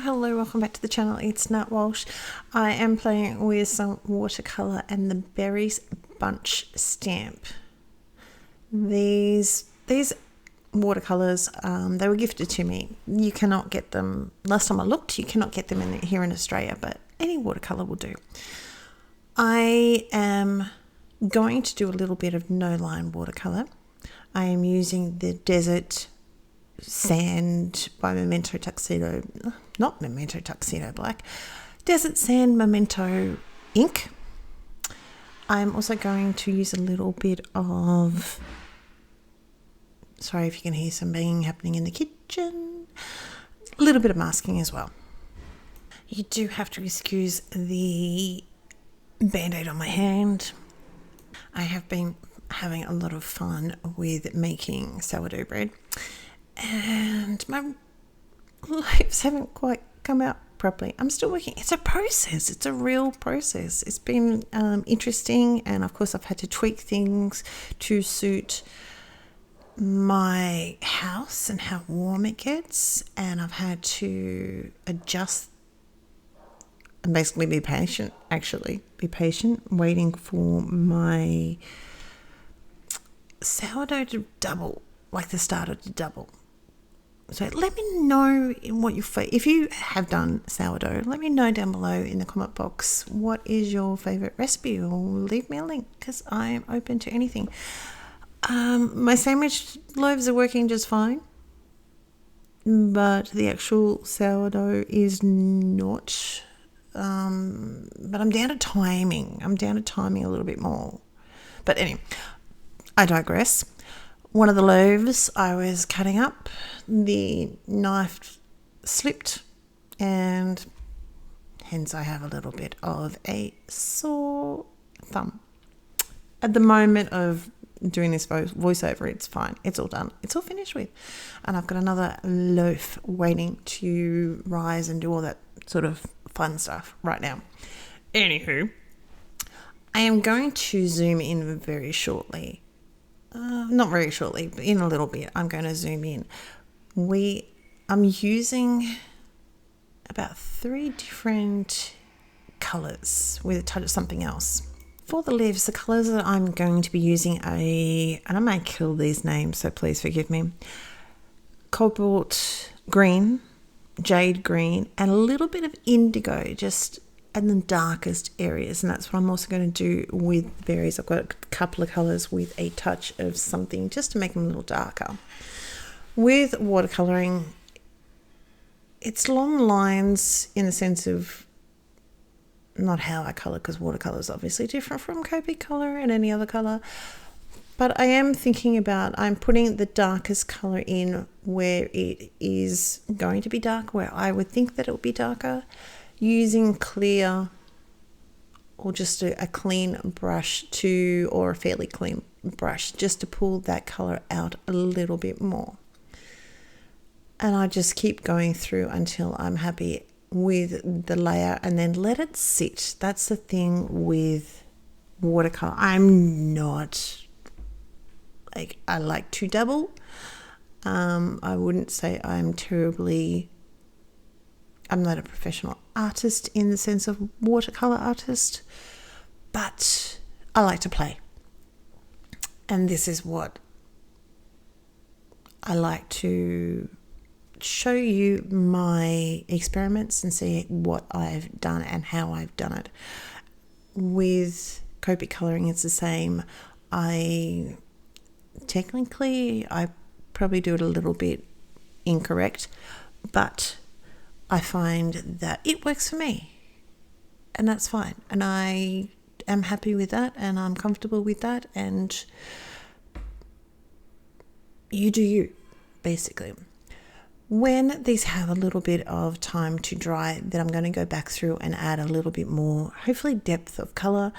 Hello, welcome back to the channel. It's Nat Walsh. I am playing with some watercolor and the Berries Bunch stamp. These watercolors, they were gifted to me. You cannot get them, last time I looked, you cannot get them here in Australia, but any watercolor will do. I am going to do a little bit of no-line watercolor. I am using the Desert Sand by Memento Tuxedo, not Memento Tuxedo Black, Desert Sand Memento ink. I'm also going to use a little bit of, sorry if you can hear some banging happening in the kitchen, a little bit of masking as well. You do have to excuse the band-aid on my hand. I have been having a lot of fun with making sourdough bread, and my loaves haven't quite come out properly. I'm still working. It's a process. It's a real process. It's been interesting, and of course I've had to tweak things to suit my house and how warm it gets, and I've had to adjust and basically be patient, waiting for my sourdough to double, like the starter to double. So let me know what if you have done sourdough, let me know down below in the comment box what is your favorite recipe, or leave me a link because I am open to anything. My sandwich loaves are working just fine, but the actual sourdough is not. But I'm down to timing. I'm down to timing a little bit more. But anyway, I digress. One of the loaves I was cutting up, the knife slipped, and hence I have a little bit of a sore thumb. At the moment of doing this voiceover, it's fine. It's all done. It's all finished with. And I've got another loaf waiting to rise and do all that sort of fun stuff right now. Anywho, I am going to zoom in very shortly. Not very shortly, but in a little bit, I'm going to zoom in. I'm using about 3 different colours with a touch of something else. For the leaves, the colours that I'm going to be using and I may kill these names, so please forgive me. Cobalt green, jade green, and a little bit of indigo, just in the darkest areas, and that's what I'm also going to do with berries. I've got a couple of colours with a touch of something just to make them a little darker. With watercolouring, it's long lines in the sense of not how I colour, because watercolour is obviously different from Copic colour and any other colour, but I am thinking about, I'm putting the darkest colour in where it is going to be dark, where I would think that it will be darker, using clear or just a clean brush or a fairly clean brush just to pull that color out a little bit more. And I just keep going through until I'm happy with the layer, and then let it sit. That's the thing with watercolor. I'm not like, I like to double. I wouldn't say I'm not a professional artist in the sense of watercolor artist, but I like to play. And this is what I like to show you, my experiments, and see what I've done and how I've done it. With Copic coloring, it's the same. I probably do it a little bit incorrect, but I find that it works for me, and that's fine, and I am happy with that, and I'm comfortable with that, and you do you, basically. When these have a little bit of time to dry, then I'm going to go back through and add a little bit more, hopefully depth of color,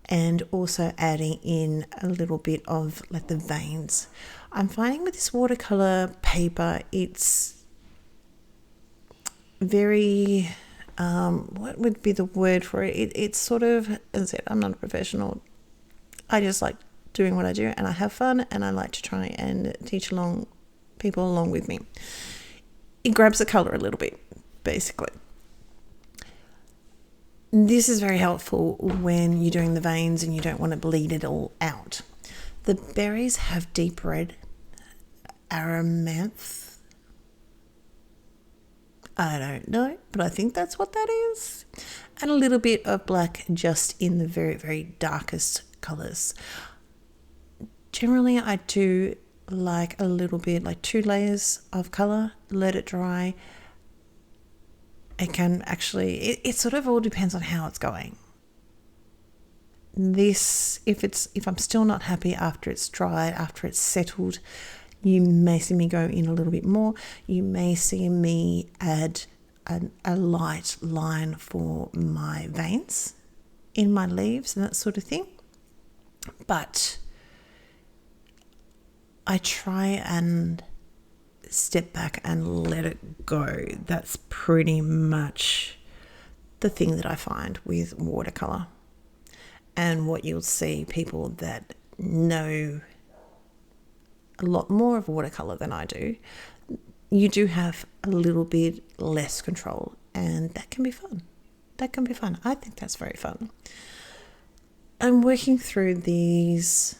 and also adding in a little bit of like the veins. I'm finding with this watercolor paper, it's very, what would be the word for it? It's sort of, as I said, I'm not a professional. I just like doing what I do, and I have fun, and I like to try and teach people along with me. It grabs the color a little bit. basically. This is very helpful when you're doing the veins and you don't want to bleed it all out. The berries have deep red amaranth. I don't know, but I think that's what that is. And a little bit of black just in the very, very darkest colours. Generally, I do like a little bit, like 2 layers of colour, let it dry. It can actually, it sort of all depends on how it's going. This, if I'm still not happy after it's dried, after it's settled, you may see me go in a little bit more. You may see me add a light line for my veins in my leaves and that sort of thing. But I try and step back and let it go. That's pretty much the thing that I find with watercolour. And what you'll see, people that know a lot more of watercolour than I do, you do have a little bit less control, and that can be fun. I think that's very fun. I'm working through these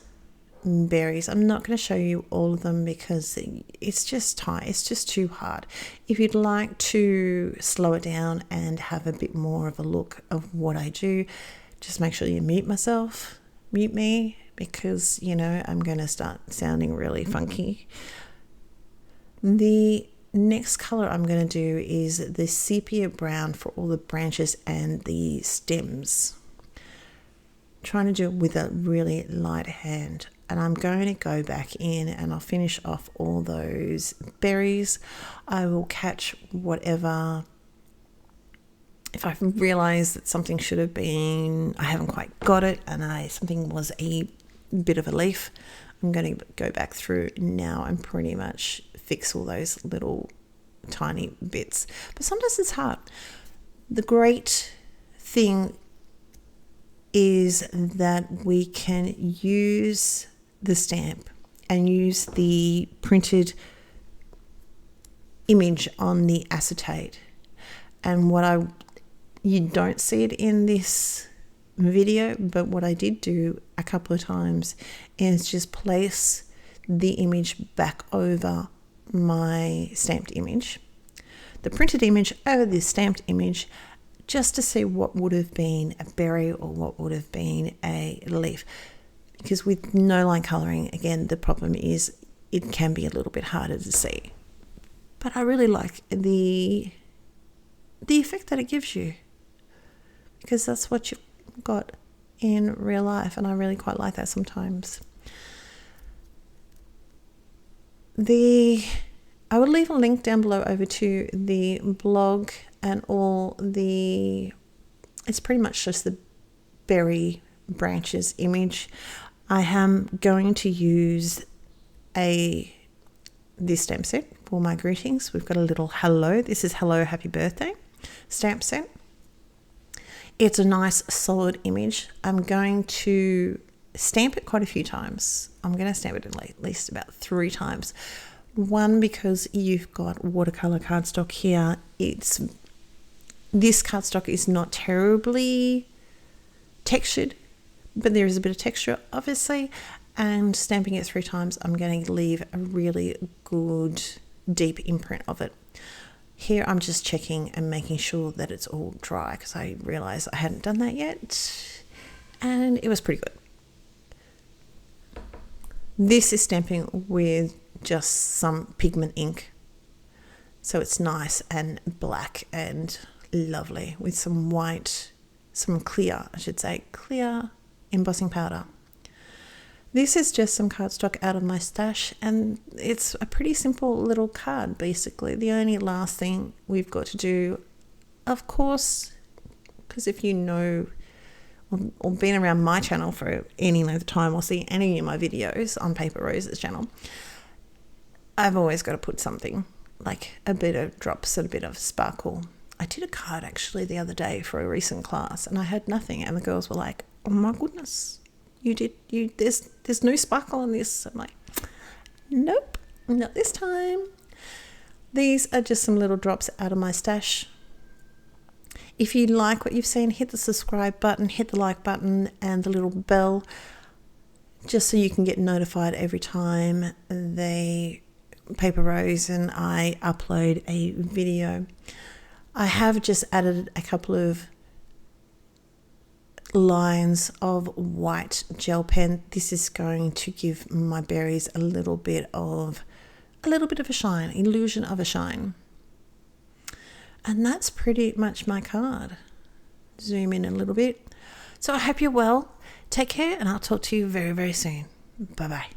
berries. I'm not going to show you all of them because it's just too hard. If you'd like to slow it down and have a bit more of a look of what I do, just make sure you mute me, because I'm going to start sounding really funky. The next color I'm going to do is the sepia brown for all the branches and the stems. Trying to do it with a really light hand, and I'm going to go back in and I'll finish off all those berries. I will catch whatever, if I realize that something should have been, I haven't quite got it, and something was a bit of a leaf, I'm going to go back through now and pretty much fix all those little tiny bits. But sometimes it's hard. The great thing is that we can use the stamp and use the printed image on the acetate. And you don't see it in this video, but what I did do a couple of times is just place the image back over my stamped image, the printed image over the stamped image, just to see what would have been a berry or what would have been a leaf. Because with no line colouring, again, the problem is it can be a little bit harder to see. But I really like the effect that it gives you, because that's what you've got in real life, and I really quite like that sometimes. I will leave a link down below over to the blog and it's pretty much just the berry branches image. I am going to use this stamp set for my greetings. We've got a little hello. This is hello, happy birthday stamp set. It's a nice solid image. I'm going to stamp it quite a few times. I'm going to stamp it at least about 3 times. One, because you've got watercolor cardstock here. This cardstock is not terribly textured, but there is a bit of texture, obviously. And stamping it 3 times, I'm going to leave a really good deep imprint of it. Here I'm just checking and making sure that it's all dry, because I realized I hadn't done that yet, and it was pretty good. This is stamping with just some pigment ink, so it's nice and black and lovely with some white, clear embossing powder. This is just some cardstock out of my stash, and it's a pretty simple little card, basically. The only last thing we've got to do, of course, because if you know or been around my channel for any length of time or see any of my videos on Paper Rose's channel, I've always got to put something, like a bit of drops and a bit of sparkle. I did a card actually the other day for a recent class, and I had nothing, and the girls were like, oh my goodness, there's no sparkle on this. I'm like, nope, not this time. These are just some little drops out of my stash If you like what you've seen, hit the subscribe button, hit the like button and the little bell, just so you can get notified every time the Paper Rose and I upload a video. I have just added a couple of lines of white gel pen. This is going to give my berries a little bit of a shine, illusion of a shine. And that's pretty much my card. Zoom in a little bit. So I hope you're well. Take care, and I'll talk to you very, very soon. Bye-bye.